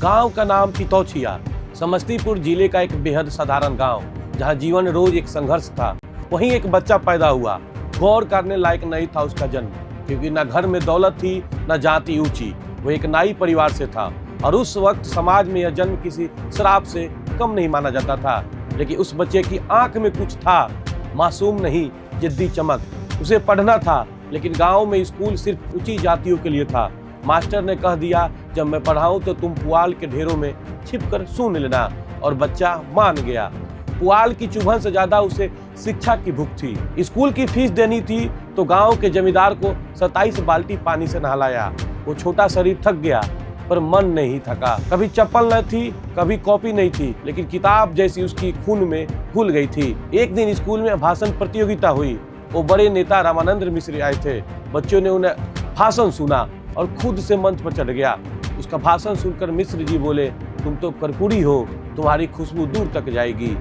गांव का नाम पितौछिया समस्तीपुर जिले का एक बेहद साधारण गांव, जहां जीवन रोज एक संघर्ष था। वहीं एक बच्चा पैदा हुआ। गौर करने लायक नहीं था उसका जन्म, क्योंकि न घर में दौलत थी न जाति ऊंची। वो एक नाई परिवार से था और उस वक्त समाज में यह जन्म किसी श्राप से कम नहीं माना जाता था। लेकिन उस बच्चे की आंख में कुछ था, मासूम नहीं, जिद्दी चमक। उसे पढ़ना था, लेकिन गांव में स्कूल सिर्फ ऊंची जातियों के लिए था। मास्टर ने कह दिया, जब मैं पढ़ाऊं तो तुम पुआल के ढेरों में छिपकर सुन लेना, और बच्चा मान गया। पुआल की चुभन से ज्यादा उसे शिक्षा की भूख थी। स्कूल की फीस देनी थी तो गांव के जमींदार को 27 बाल्टी पानी से नहलाया। वो छोटा शरीर थक गया, पर मन नहीं थका। कभी चप्पल न थी, कभी कॉपी नहीं थी, लेकिन किताब जैसी उसकी खून में घुल गई थी। एक दिन स्कूल में भाषण प्रतियोगिता हुई। वो बड़े नेता रामानंद मिश्र आए थे। बच्चों ने उन्हें भाषण सुना और खुद से मंच पर चढ़ गया। उसका भाषण सुनकर मिश्र जी बोले, तुम तो कर्पूरी हो, तुम्हारी खुशबू दूर तक जाएगी।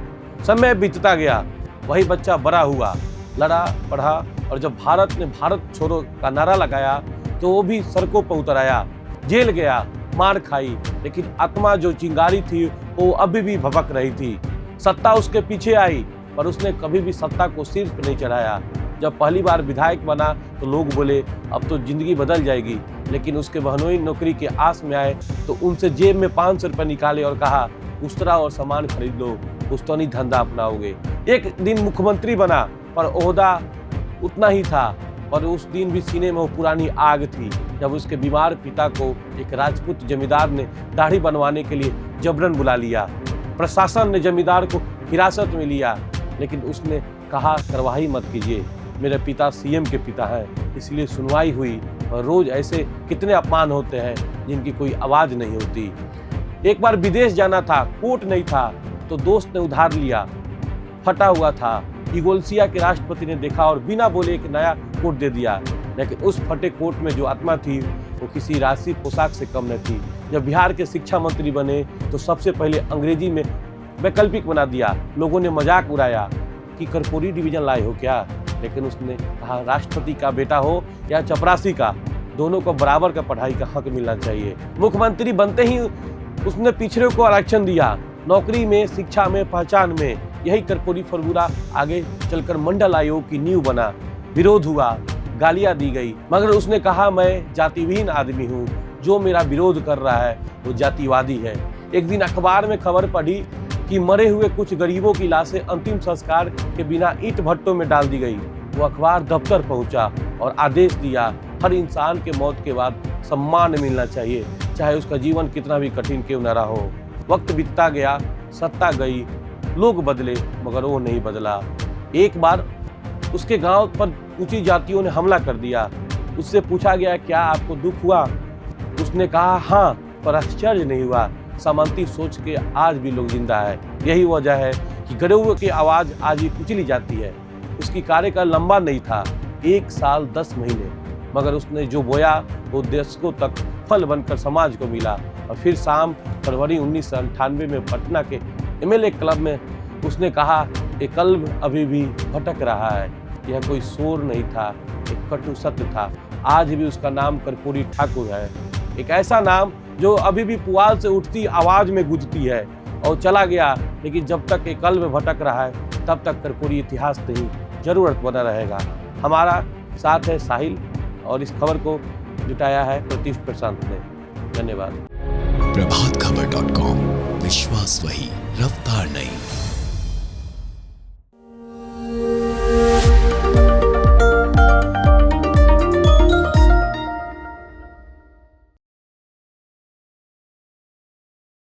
समय बीतता गया, वही बच्चा बड़ा हुआ, लड़ा, पढ़ा, और जब भारत ने भारत छोड़ो का नारा लगाया तो वो भी सड़कों पर उतर आया। जेल गया, मार खाई, लेकिन आत्मा जो चिंगारी थी वो अभी भी भभक रही थी। सत्ता उसके पीछे आई, पर उसने कभी भी सत्ता को सिर पर नहीं चढ़ाया। जब पहली बार विधायक बना तो लोग बोले, अब तो जिंदगी बदल जाएगी। लेकिन उसके बहनोई नौकरी के आस में आए तो उनसे जेब में 500 रुपये निकाले और कहा, उस्तरा और सामान खरीद लो, पुश्तौनी धंधा अपनाओगे। एक दिन मुख्यमंत्री बना, पर ओहदा उतना ही था। पर उस दिन भी सीने में वो पुरानी आग थी, जब उसके बीमार पिता को एक राजपूत जमींदार ने दाढ़ी बनवाने के लिए जबरन बुला लिया। प्रशासन ने जमींदार को हिरासत में लिया, लेकिन उसने कहा, कार्रवाई मत कीजिए, मेरे पिता सीएम के पिता हैं, इसलिए सुनवाई हुई। और रोज ऐसे कितने अपमान होते हैं जिनकी कोई आवाज नहीं होती। एक बार विदेश जाना था, कोट नहीं था, तो दोस्त ने उधार लिया, फटा हुआ था। यूगोस्लाविया के राष्ट्रपति ने देखा और बिना बोले एक नया कोट दे दिया। लेकिन उस फटे कोट में जो आत्मा थी वो किसी राशि पोशाक से कम न थी। जब बिहार के शिक्षा मंत्री बने तो सबसे पहले अंग्रेजी में वैकल्पिक बना दिया। लोगों ने मजाक उड़ाया कि कर्पूरी डिवीजन लाए हो क्या, लेकिन उसने कहा, राष्ट्रपति का बेटा हो या चपरासी का, दोनों को बराबर का पढ़ाई का हक मिलना चाहिए। मुख्यमंत्री बनते ही उसने पिछड़ों को आरक्षण दिया, नौकरी में, शिक्षा में, पहचान में। यही कर्पूरी फॉर्मूला आगे चलकर मंडल आयोग की नींव बना। विरोध हुआ, गालियां दी गई, मगर उसने कहा, मैं जातिहीन आदमी हूँ, जो मेरा विरोध कर रहा है वो जातिवादी है। एक दिन अखबार में खबर पढ़ी कि मरे हुए कुछ गरीबों की लाशें अंतिम संस्कार के बिना ईंट भट्टों में डाल दी गई। वो अखबार दफ्तर पहुंचा और आदेश दिया, हर इंसान के मौत के बाद सम्मान मिलना चाहिए, चाहे उसका जीवन कितना भी कठिन क्यों न रहा हो। वक्त बीतता गया, सत्ता गई, लोग बदले, मगर वो नहीं बदला। एक बार उसके गांव पर ऊंची जातियों ने हमला कर दिया। उससे पूछा गया, क्या आपको दुख हुआ? उसने कहा, हाँ, पर आश्चर्य नहीं हुआ। सामंती सोच के आज भी लोग जिंदा है। यही वजह है कि गरीबों की आवाज आज भी कुचली जाती है। उसकी कार्यकाल लंबा नहीं था, 1 साल 10 महीने, मगर उसने जो बोया वो दशकों तक फल बनकर समाज को मिला। और फिर शाम फरवरी 1998 में पटना के MLA क्लब में उसने कहा, एक कल्ब अभी भी भटक रहा है। यह कोई शोर नहीं था, एक कटु सत्य था। आज भी उसका नाम कर्पूरी ठाकुर है, एक ऐसा नाम जो अभी भी पुआल से उठती आवाज में गूंजती है। और चला गया, लेकिन जब तक एक कल्ब भटक रहा है तब तक कर्पूरी इतिहास नहीं, जरूरत बना रहेगा। हमारा साथ है साहिल, और इस खबर को जुटाया है प्रतीश प्रशांत ने। धन्यवाद। प्रभातखबर.com, विश्वास वही, रफ्तार नहीं।